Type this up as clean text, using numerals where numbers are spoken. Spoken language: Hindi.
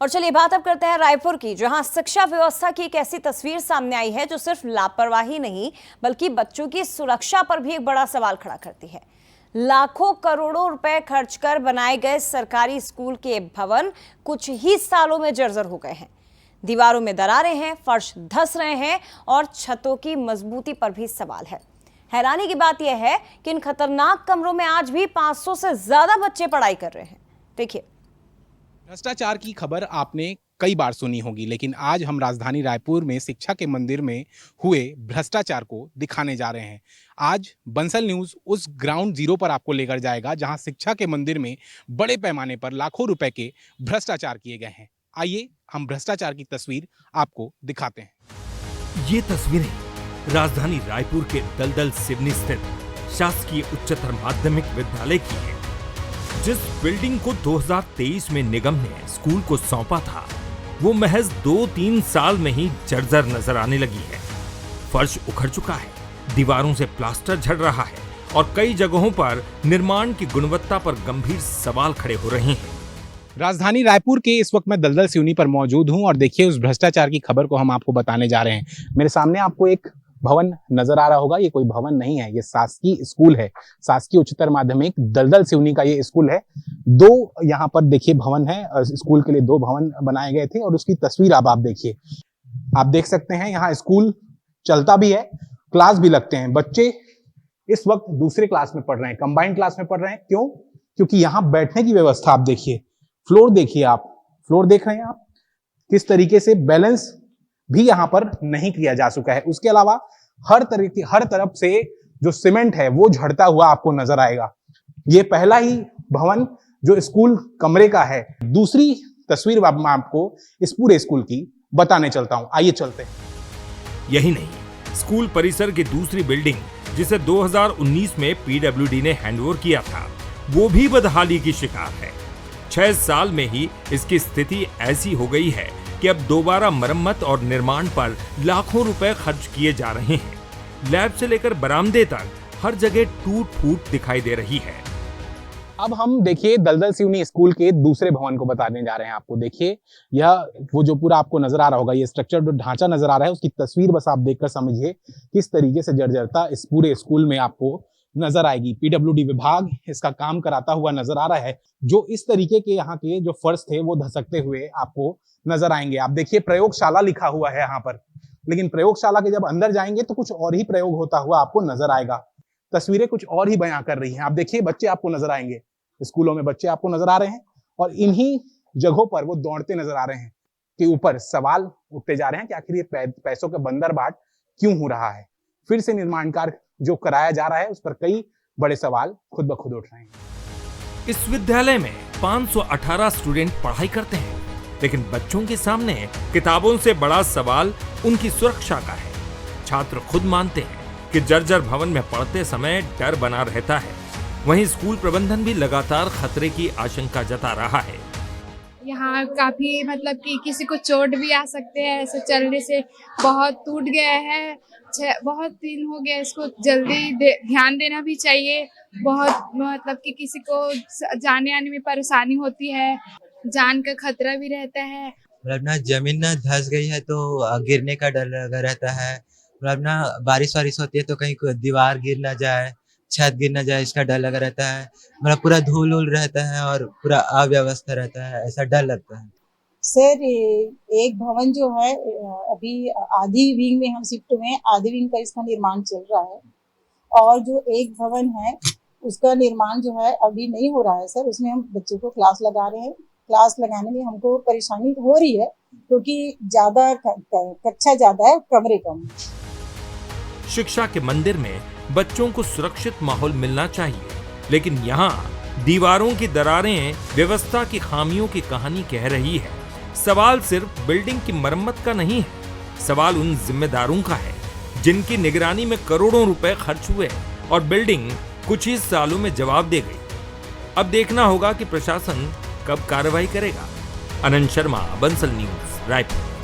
और चलिए बात अब करते हैं रायपुर की, जहां शिक्षा व्यवस्था की एक ऐसी तस्वीर सामने आई है जो सिर्फ लापरवाही नहीं बल्कि बच्चों की सुरक्षा पर भी एक बड़ा सवाल खड़ा करती है। लाखों करोड़ों रुपए खर्च कर बनाए गए सरकारी स्कूल के भवन कुछ ही सालों में जर्जर हो गए हैं। दीवारों में दरारें हैं, फर्श धंस रहे हैं और छतों की मजबूती पर भी सवाल है। हैरानी की बात यह है कि इन खतरनाक कमरों में आज भी 500 से ज्यादा बच्चे पढ़ाई कर रहे हैं। देखिए, भ्रष्टाचार की खबर आपने कई बार सुनी होगी, लेकिन आज हम राजधानी रायपुर में शिक्षा के मंदिर में हुए भ्रष्टाचार को दिखाने जा रहे हैं। आज बंसल न्यूज़ उस ग्राउंड जीरो पर आपको लेकर जाएगा जहां शिक्षा के मंदिर में बड़े पैमाने पर लाखों रुपए के भ्रष्टाचार किए गए हैं। आइए हम भ्रष्टाचार की तस्वीर आपको दिखाते हैं। ये तस्वीरें राजधानी रायपुर के दलदल सिवनी स्थित शासकीय उच्चतर माध्यमिक विद्यालय की है। जिस बिल्डिंग को 2023 में निगम ने स्कूल को सौंपा था, वो महज 2-3 साल में ही जर्जर नजर आने लगी है। फर्श उखड़ चुका है, दीवारों से प्लास्टर झड़ रहा है और कई जगहों पर निर्माण की गुणवत्ता पर गंभीर सवाल खड़े हो रहे हैं। राजधानी रायपुर के इस वक्त मैं दलदल सिवनी पर मौजूद हूं और देखिए उस भ्रष्टाचार की खबर को हम आपको बताने जा रहे हैं। मेरे सामने आपको एक भवन नजर आ रहा होगा। ये कोई भवन नहीं है, ये शासकीय स्कूल है, शासकीय उच्चतर माध्यमिक दलदल सिवनी का ये स्कूल है। दो यहाँ पर देखिए भवन है, स्कूल के लिए दो भवन बनाए गए थे और उसकी तस्वीर आप देखिए। आप देख सकते हैं यहाँ स्कूल चलता भी है, क्लास भी लगते हैं। बच्चे इस वक्त दूसरे क्लास में पढ़ रहे हैं, कंबाइंड क्लास में पढ़ रहे हैं। क्यों? क्योंकि यहाँ बैठने की व्यवस्था आप देखिए, फ्लोर देखिए, आप फ्लोर देख रहे हैं आप किस तरीके से बैलेंस भी यहां पर नहीं किया जा चुका है। उसके अलावा हर तरफ से जो सीमेंट है वो झड़ता हुआ आपको नजर आएगा। ये पहला ही भवन जो स्कूल कमरे का है। दूसरी तस्वीर मैं आपको इस पूरे स्कूल की बताने चलता हूं, आइए चलते हैं। यही नहीं, स्कूल परिसर की दूसरी बिल्डिंग जिसे 2019 में पीडब्ल्यूडी ने हैंडओवर किया था, वो भी बदहाली की शिकार है। 6 साल में ही इसकी स्थिति ऐसी हो गई है कि अब दोबारा मरम्मत और निर्माण पर लाखों रुपए खर्च किए जा रहे हैं। लैब से लेकर बरामदे तक हर जगह टूट फूट दिखाई दे रही है। अब हम देखिए दलदल सिवनी स्कूल के दूसरे भवन को बताने जा रहे हैं आपको। देखिए यह वो जो पूरा आपको नजर आ रहा होगा, ये स्ट्रक्चर जो ढांचा नजर आ रहा है, उसकी तस्वीर बस आप देखकर समझिए किस तरीके से जर्जरता इस पूरे स्कूल में आपको नजर आएगी। पीडब्ल्यूडी विभाग इसका काम कराता हुआ नजर आ रहा है। जो इस तरीके के यहाँ के जो फर्श थे वो धसकते हुए आपको नजर आएंगे। आप देखिए प्रयोगशाला लिखा हुआ है यहाँ पर, लेकिन प्रयोगशाला के जब अंदर जाएंगे तो कुछ और ही प्रयोग होता हुआ आपको नजर आएगा। तस्वीरें कुछ और ही बयां कर रही हैं। आप देखिए बच्चे आपको नजर आएंगे, स्कूलों में बच्चे आपको नजर आ रहे हैं और इन्हीं जगहों पर वो दौड़ते नजर आ रहे हैं कि ऊपर सवाल उठते जा रहे हैं कि आखिर ये पैसों का बंदरबाट क्यों हो रहा है। फिर से निर्माण कार्य जो कराया जा रहा है उस पर कई बड़े सवाल खुद ब खुद उठ रहे हैं। इस विद्यालय में 518 स्टूडेंट पढ़ाई करते हैं, लेकिन बच्चों के सामने किताबों से बड़ा सवाल उनकी सुरक्षा का है। छात्र खुद मानते हैं कि जर्जर भवन में पढ़ते समय डर बना रहता है। वहीं स्कूल प्रबंधन भी लगातार खतरे की आशंका जता रहा है। यहाँ काफी मतलब कि किसी को चोट भी आ सकते हैं, ऐसे चलने से बहुत टूट गया है। बहुत दिन हो गया, इसको जल्दी ध्यान देना भी चाहिए। बहुत मतलब कि किसी को जाने आने में परेशानी होती है, जान का खतरा भी रहता है। मतलब ना जमीन ना धंस गई है तो गिरने का डर लगा रहता है। मतलब ना बारिश वारिश होती है तो कहीं दीवार गिर ना जाए, छत गिर ना जाए, इसका डर लगा रहता है। मतलब पूरा धूल उल रहता है और पूरा अव्यवस्था रहता है, ऐसा डर लगता है। सर एक भवन जो है अभी आधी विंग में हम शिफ्ट हुए हैं, आधी विंग का इसका निर्माण चल रहा है और जो एक भवन है उसका निर्माण जो है अभी नहीं हो रहा है सर। उसमें हम बच्चों को क्लास लगा रहे हैं। क्लास लगाने में हमको परेशानी हो रही है क्योंकि ज्यादा कक्षा ज्यादा है, कमरे कम। शिक्षा के मंदिर में बच्चों को सुरक्षित माहौल मिलना चाहिए, लेकिन यहाँ दीवारों की दरारें व्यवस्था की खामियों की कहानी कह रही है। सवाल सिर्फ बिल्डिंग की मरम्मत का नहीं है, सवाल उन जिम्मेदारों का है जिनकी निगरानी में करोड़ों रुपए खर्च हुए और बिल्डिंग कुछ ही सालों में जवाब दे गई। अब देखना होगा कि प्रशासन कब कार्रवाई करेगा। अनंत शर्मा, बंसल न्यूज़, रायपुर।